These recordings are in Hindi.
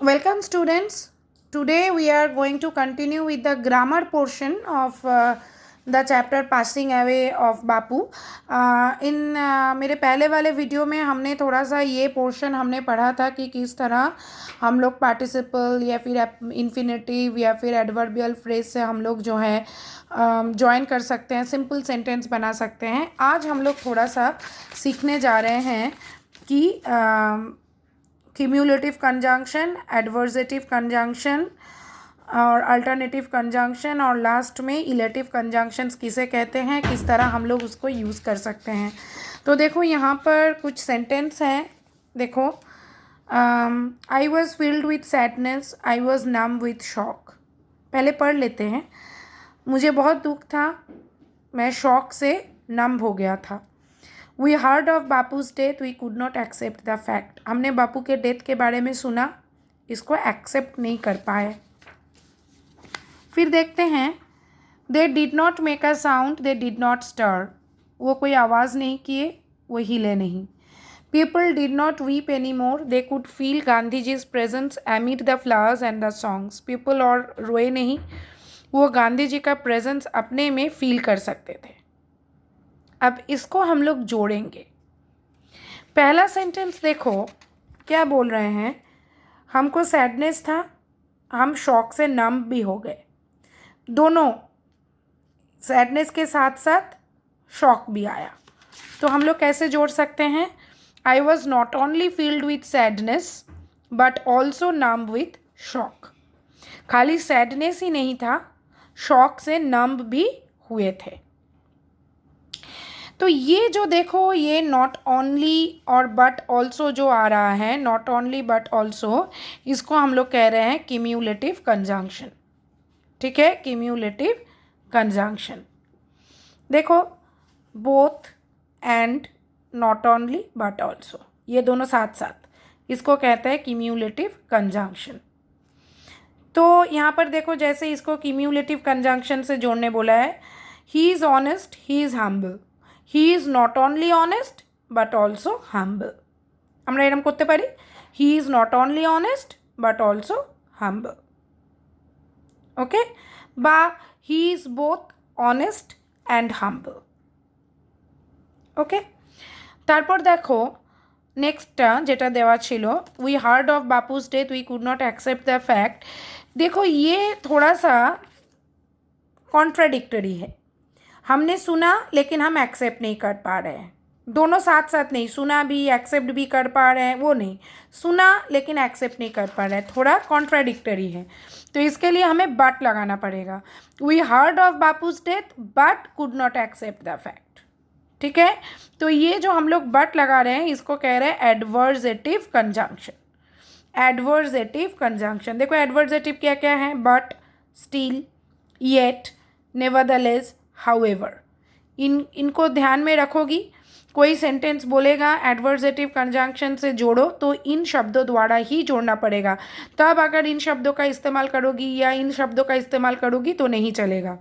Welcome students. Today we are going to continue with the grammar portion of the chapter passing away of बापू. मेरे पहले वाले वीडियो में हमने थोड़ा सा ये पोर्शन हमने पढ़ा था कि किस तरह हम लोग पार्टिसिपल या फिर इन्फिनेटिव या फिर एडवर्बियल फ्रेज से हम लोग जो है ज्वाइन कर सकते हैं, सिंपल सेंटेंस बना सकते हैं. आज हम लोग थोड़ा सा सीखने जा रहे हैं कि क्यूम्युलेटिव कंजंक्शन, एडवर्सेटिव कंजंक्शन और अल्टरनेटिव कंजंक्शन और लास्ट में इलेटिव कंजंक्शंस किसे कहते हैं, किस तरह हम लोग उसको यूज़ कर सकते हैं. तो देखो यहाँ पर कुछ सेंटेंस हैं. देखो, I was filled with sadness, I was numb with shock. पहले पढ़ लेते हैं. मुझे बहुत दुख था, मैं शॉक से नम हो गया था. We heard of बापू's death, we could not accept the fact. हमने बापू के डेथ के बारे में सुना, इसको एक्सेप्ट नहीं कर पाए. फिर देखते हैं, they did not make a sound, they did not stir. वो कोई आवाज़ नहीं किए, वो हिले नहीं. People did not weep anymore, they could feel गांधीजी's presence amid the flowers and the songs. People और रोए नहीं, वो गांधी जी का प्रेजेंस अपने में फील कर सकते थे. अब इसको हम लोग जोड़ेंगे. पहला सेंटेंस देखो क्या बोल रहे हैं. हमको सैडनेस था, हम शॉक से नम भी हो गए. दोनों, सैडनेस के साथ साथ शॉक भी आया. तो हम लोग कैसे जोड़ सकते हैं. I was not only filled with sadness but also numb with shock. खाली सैडनेस ही नहीं था, शॉक से नम भी हुए थे. तो ये जो देखो, ये नॉट ओनली और बट ऑल्सो जो आ रहा है, नॉट ओनली बट ऑल्सो, इसको हम लोग कह रहे हैं क्यूम्युलेटिव कंजंक्शन. ठीक है, क्यूम्युलेटिव कंजंक्शन. देखो, both and not only but also, ये दोनों साथ साथ, इसको कहते हैं क्यूम्युलेटिव कंजंक्शन. तो यहाँ पर देखो, जैसे इसको क्यूम्युलेटिव कंजंक्शन से जोड़ने बोला है. He is honest, he is humble. He is not only honest but also humble. আমরা এরকম করতে পারি. He is not only honest but also humble. Okay? বা he is both honest and humble. Okay? তারপর দেখো নেক্সটটা যেটা দেওয়া ছিল, we heard of बापू's death, we could not accept the fact. देखो ये थोड़ा सा कॉन्ट्राडिक्टरी है. हमने सुना लेकिन हम एक्सेप्ट नहीं कर पा रहे हैं. दोनों साथ साथ नहीं, सुना भी एक्सेप्ट भी कर पा रहे हैं, वो नहीं. सुना लेकिन एक्सेप्ट नहीं कर पा रहे हैं, थोड़ा कॉन्ट्राडिक्टरी है. तो इसके लिए हमें बट लगाना पड़ेगा. We heard of Bapu's death but could not accept the fact. ठीक है, तो ये जो हम लोग बट लगा रहे हैं, इसको कह रहे हैं एडवर्सेटिव कंजंक्शन. Adversative conjunction. देखो एडवर्सेटिव क्या क्या है. But, still, yet, nevertheless, however. इनको ध्यान में रखोगी. कोई सेंटेंस बोलेगा एडवर्सेटिव कंजंक्शन से जोड़ो, तो इन शब्दों द्वारा ही जोड़ना पड़ेगा. तब अगर इन शब्दों का इस्तेमाल करोगी या इन शब्दों का इस्तेमाल करोगी तो नहीं चलेगा.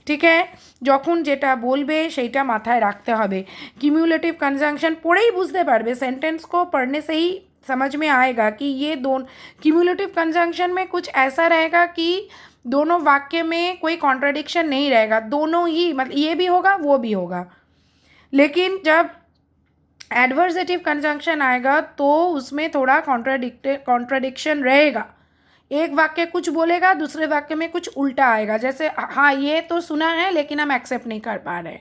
ठीक है, যখন যেটা বলবে সেইটা মাথায় রাখতে হবে. क्यूम्युलेटिव कंजंक्शन पढ़ेই বুঝতে পারবে, सेंटेंस को पढ़ने से ही समझ में आएगा कि ये दोनों क्यूम्युलेटिव कंजंक्शन में कुछ ऐसा रहेगा कि दोनों वाक्य में कोई कॉन्ट्राडिक्शन नहीं रहेगा. दोनों ही, मतलब ये भी होगा वो भी होगा. लेकिन जब एडवर्सेटिव कंजंक्शन आएगा तो उसमें थोड़ा कॉन्ट्राडिक्शन रहेगा. एक वाक्य कुछ बोलेगा, दूसरे वाक्य में कुछ उल्टा आएगा. जैसे हाँ ये तो सुना है लेकिन हम एक्सेप्ट नहीं कर पा रहे.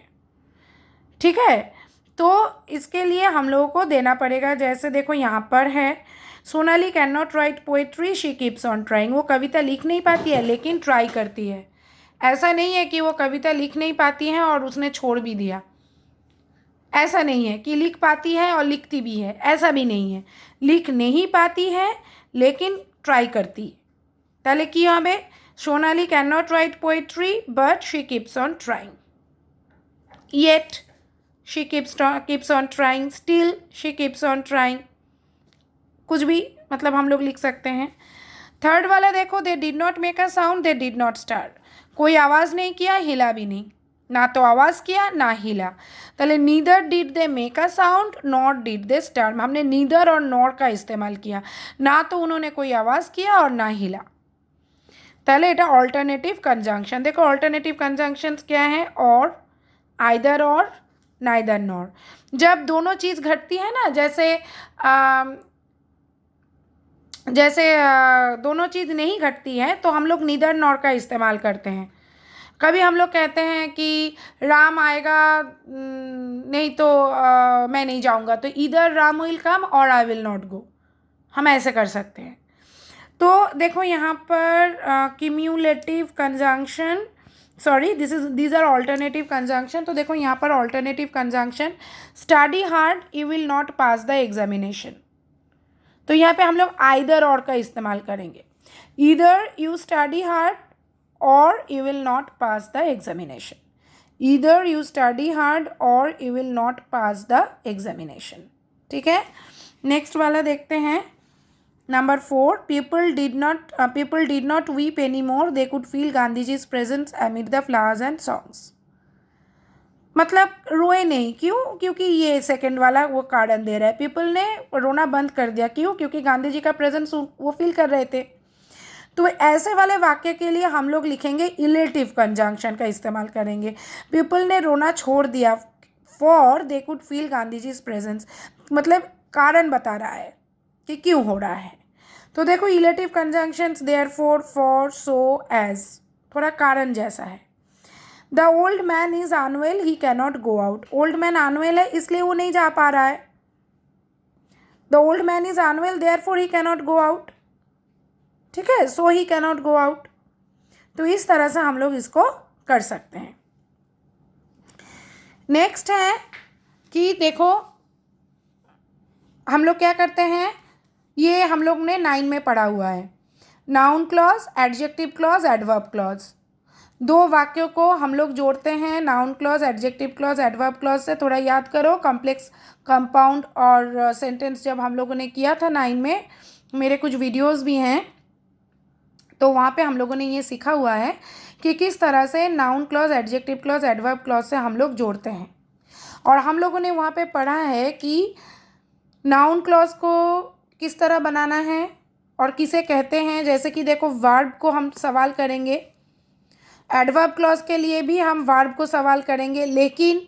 ठीक है, तो इसके लिए हम लोगों को देना पड़ेगा. जैसे देखो यहाँ पर है, Sonali can not write poetry, she keeps on trying. वो कविता लिख नहीं पाती है लेकिन ट्राई करती है. ऐसा नहीं है कि वो कविता लिख नहीं पाती है और उसने छोड़ भी दिया. ऐसा नहीं है कि लिख पाती है और लिखती भी है, ऐसा भी नहीं है. लिख नहीं पाती है लेकिन ट्राई करती है. তাহলে কি হবে, Sonali can not write poetry but she keeps on trying. Yet she keeps on trying. Still she keeps on trying. कुछ भी मतलब हम लोग लिख सकते हैं. थर्ड वाला देखो, they did not make a sound, they did not star. कोई आवाज़ नहीं किया, हिला भी नहीं. ना तो आवाज़ किया ना हिला। ताहले neither did they make a sound not did they start, हमने नीदर और नॉर का इस्तेमाल किया, ना तो उन्होंने कोई आवाज़ किया और ना हिला। ताहले एटा अल्टरनेटिव कंजंक्शन। देखो अल्टरनेटिव कंजंक्शंस क्या है, और, आइदर और, नाइदर नॉर। जब दोनों चीज़ घटती है ना, जैसे दोनों चीज़ नहीं घटती है तो हम लोग नीदर नॉर का इस्तेमाल करते हैं। कभी हम लोग कहते हैं कि राम आएगा, नहीं तो मैं नहीं जाऊंगा, तो इधर राम विल कम और आई विल नॉट गो, हम ऐसे कर सकते हैं। तो देखो यहाँ पर cumulative conjunction, sorry these are alternative conjunction. तो देखो यहाँ पर alternative conjunction, study hard you will not pass the examination. तो यहाँ पे हम लोग आइदर और का इस्तेमाल करेंगे, either you study hard or you will not pass the examination, either you study hard or you will not pass the examination. ठीक है, नेक्स्ट वाला देखते हैं, number 4, people did not weep any more, they could feel Gandhi ji's presence amid the flowers and songs. मतलब रोए नहीं, क्यों? क्योंकि ये सेकंड वाला वो कारण दे रहा है, पीपल ने रोना बंद कर दिया, क्यों? क्योंकि गांधी जी का प्रेजेंस वो फील कर रहे थे। तो ऐसे वाले वाक्य के लिए हम लोग लिखेंगे इलेटिव कंजंक्शन का इस्तेमाल करेंगे। पीपल ने रोना छोड़ दिया, for they could feel Gandhi ji's presence, मतलब कारण बता रहा है कि क्यों हो रहा है। तो देखो illative conjunctions therefore, for, so, as, थोड़ा कारण जैसा है। The old man is unwell he cannot go out, old man unwell है इसलिए वो नहीं जा पा रहा है। The old man is unwell therefore he cannot go out. ठीक है, सो ही कैनॉट गो आउट। तो इस तरह से हम लोग इसको कर सकते हैं। नेक्स्ट है कि देखो हम लोग क्या करते हैं, ये हम लोग ने 9 में पढ़ा हुआ है, noun clause, adjective clause, adverb clause. 2 वाक्यों को हम लोग जोड़ते हैं, noun clause, adjective clause, adverb clause से। थोड़ा याद करो, कॉम्प्लेक्स, कंपाउंड और सेंटेंस जब हम लोगों ने किया था 9 में, मेरे कुछ वीडियोस भी हैं, तो वहाँ पे हम लोगों ने ये सीखा हुआ है कि किस तरह से noun clause, adjective clause, adverb clause से हम लोग जोड़ते हैं। और हम लोगों ने वहाँ पे पढ़ा है कि नाउन क्लॉज को किस तरह बनाना है और किसे कहते हैं। जैसे कि देखो वर्ब को हम सवाल करेंगे, एडवर्ब क्लॉज के लिए भी हम वर्ब को सवाल करेंगे, लेकिन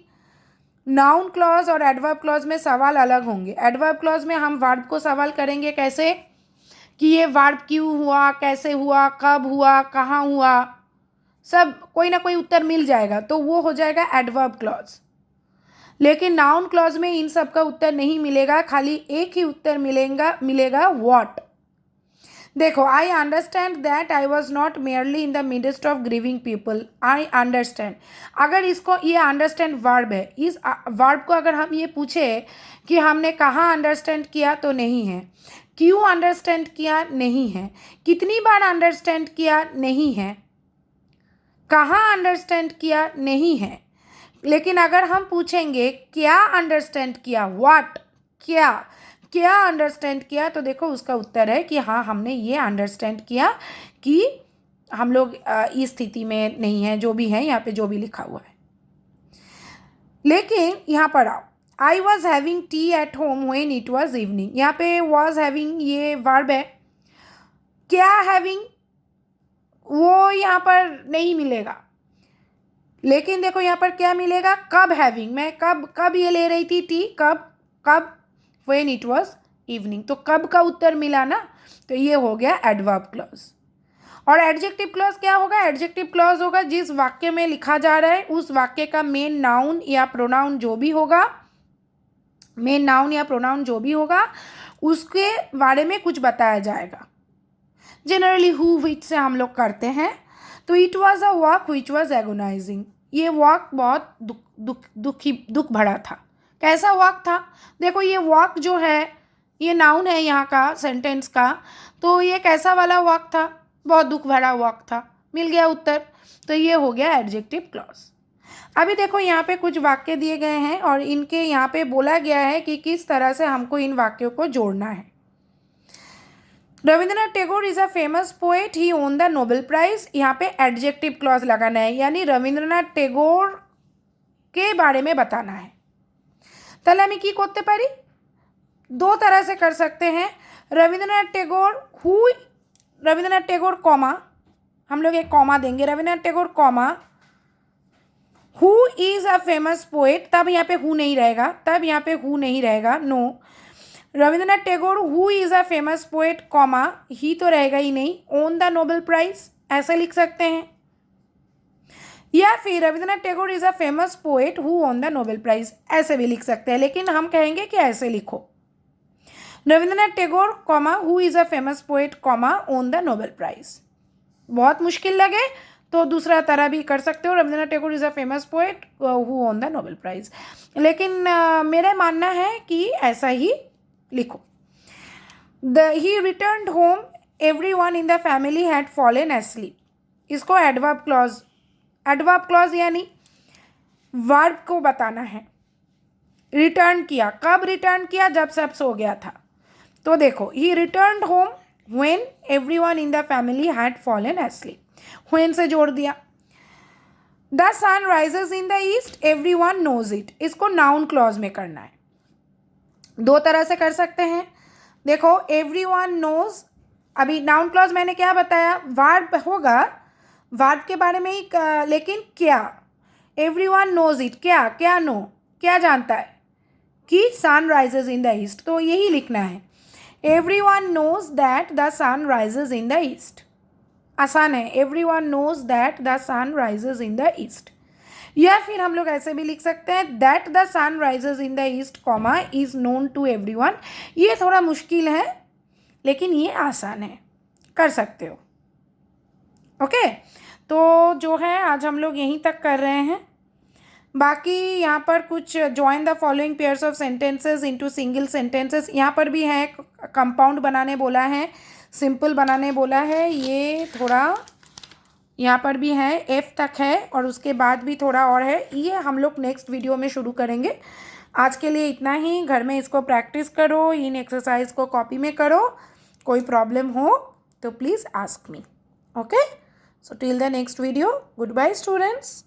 नाउन क्लॉज और एडवर्ब क्लॉज में सवाल अलग होंगे। एडवर्ब क्लॉज में हम वर्ब को सवाल करेंगे, कैसे कि ये वर्ब क्यों हुआ, कैसे हुआ, कब हुआ, कहाँ हुआ, सब कोई ना कोई उत्तर मिल जाएगा, तो वो हो जाएगा एडवर्ब क्लॉज। लेकिन नाउन क्लॉज में इन सब का उत्तर नहीं मिलेगा, खाली एक ही उत्तर मिलेगा व्हाट। देखो, I understand that I was not merely in the midst of grieving people, I understand. अगर इसको, ये अंडरस्टैंड वर्ब है, इस वर्ब को अगर हम ये पूछे कि हमने कहाँ अंडरस्टैंड किया, तो नहीं है। क्यों अंडरस्टैंड किया, नहीं है। कितनी बार अंडरस्टैंड किया, नहीं है। कहाँ अंडरस्टैंड किया, नहीं है। लेकिन अगर हम पूछेंगे क्या अंडरस्टैंड किया, व्हाट, क्या अंडरस्टैंड किया, तो देखो उसका उत्तर है कि हाँ, हमने ये अंडरस्टैंड किया कि हम लोग इस स्थिति में नहीं है, जो भी है यहाँ पे जो भी लिखा हुआ है। लेकिन यहाँ पर आओ, I was having T at home when it was evening. यहाँ पे वॉज हैविंग ये वर्ब है, क्या हैविंग वो यहाँ पर नहीं मिलेगा। लेकिन देखो यहाँ पर क्या मिलेगा, कब हैविंग, मैं कब ये ले रही थी टी, कब व्हेन इट वॉज इवनिंग, तो कब का उत्तर मिला ना, तो ये हो गया एडवर्ब क्लॉज। और एडजेक्टिव क्लॉज क्या होगा, एडजेक्टिव क्लॉज होगा जिस वाक्य में लिखा जा रहा है उस वाक्य का मेन नाउन या प्रोनाउन जो भी होगा, मेन नाउन या प्रोनाउन जो भी होगा उसके बारे में कुछ बताया जाएगा। जनरली हु विच से हम लोग करते हैं। तो it was a walk which was agonising, ये वॉक बहुत दुख भरा था। कैसा वॉक था, देखो ये वॉक जो है ये नाउन है यहाँ का, सेंटेंस का, तो ये कैसा वाला वॉक था, बहुत दुख भरा वॉक था, मिल गया उत्तर। तो ये हो गया एडजेक्टिव क्लॉज। अभी देखो यहाँ पे कुछ वाक्य दिए गए हैं और इनके यहाँ पे बोला गया है कि किस तरह से हमको इन वाक्यों को जोड़ना है। Rabindranath Tagore is a famous poet, he won the Nobel prize. यहाँ पे एडजेक्टिव क्लॉज लगाना है, यानी रविंद्रनाथ टैगोर के बारे में बताना है। তাহলে আমি কি করতে পারি? दो तरह से कर सकते हैं। रविंद्रनाथ टैगोर कॉमा, हम लोग एक कॉमा देंगे, Rabindranath Tagore comma who is a famous poet, तब यहाँ पे हु नहीं रहेगा, no. Rabindranath Tagore who is a famous poet comma, ही तो रहेगा ही नहीं, ओन द नोबेल प्राइज, ऐसे लिख सकते हैं। या फिर Rabindranath Tagore is a famous poet who won the Nobel prize, ऐसे भी लिख सकते हैं, लेकिन हम कहेंगे कि ऐसे लिखो, Rabindranath Tagore comma who is a famous poet comma won the Nobel prize. बहुत मुश्किल लगे तो दूसरा तरह भी कर सकते हो, Rabindranath Tagore is a famous poet who won the Nobel prize, लेकिन मेरा मानना है कि ऐसा ही लिखो। He returned home, everyone in the family had fallen asleep, इसको एडवर्ब क्लॉज यानी वर्ब को बताना है। रिटर्न किया, कब रिटर्न किया? जब सब सो गया था। तो देखो, he returned home when everyone in the family had fallen asleep, when से जोड़ दिया। The sun rises in the east, everyone knows it, इसको नाउन क्लॉज में करना है। दो तरह से कर सकते हैं। देखो, एवरीवन नोज, अभी नाउन क्लॉज मैंने क्या बताया? वर्ब होगा, वर्ब के बारे में ही, लेकिन क्या? एवरीवन नोज इट, क्या नो, क्या जानता है कि sun rises in the east, तो यही लिखना है। Everyone knows that the sun rises in the east, आसान है। Everyone knows that the sun rises in the east. या फिर हम लोग ऐसे भी लिख सकते हैं, that the sun rises in the east comma is known to everyone. ये थोड़ा मुश्किल है, लेकिन ये आसान है, कर सकते हो। ओके, तो जो है आज हम लोग यहीं तक कर रहे हैं। बाकी यहाँ पर कुछ join the following pairs of sentences into single sentences, यहाँ पर भी है, कंपाउंड बनाने बोला है, सिंपल बनाने बोला है, ये थोड़ा यहाँ पर भी है, एफ तक है, और उसके बाद भी थोड़ा और है, ये हम लोग नेक्स्ट वीडियो में शुरू करेंगे। आज के लिए इतना ही। घर में इसको प्रैक्टिस करो, इन एक्सरसाइज को कॉपी में करो, कोई प्रॉब्लम हो तो please ask me. Okay, so till the next video, good bye students.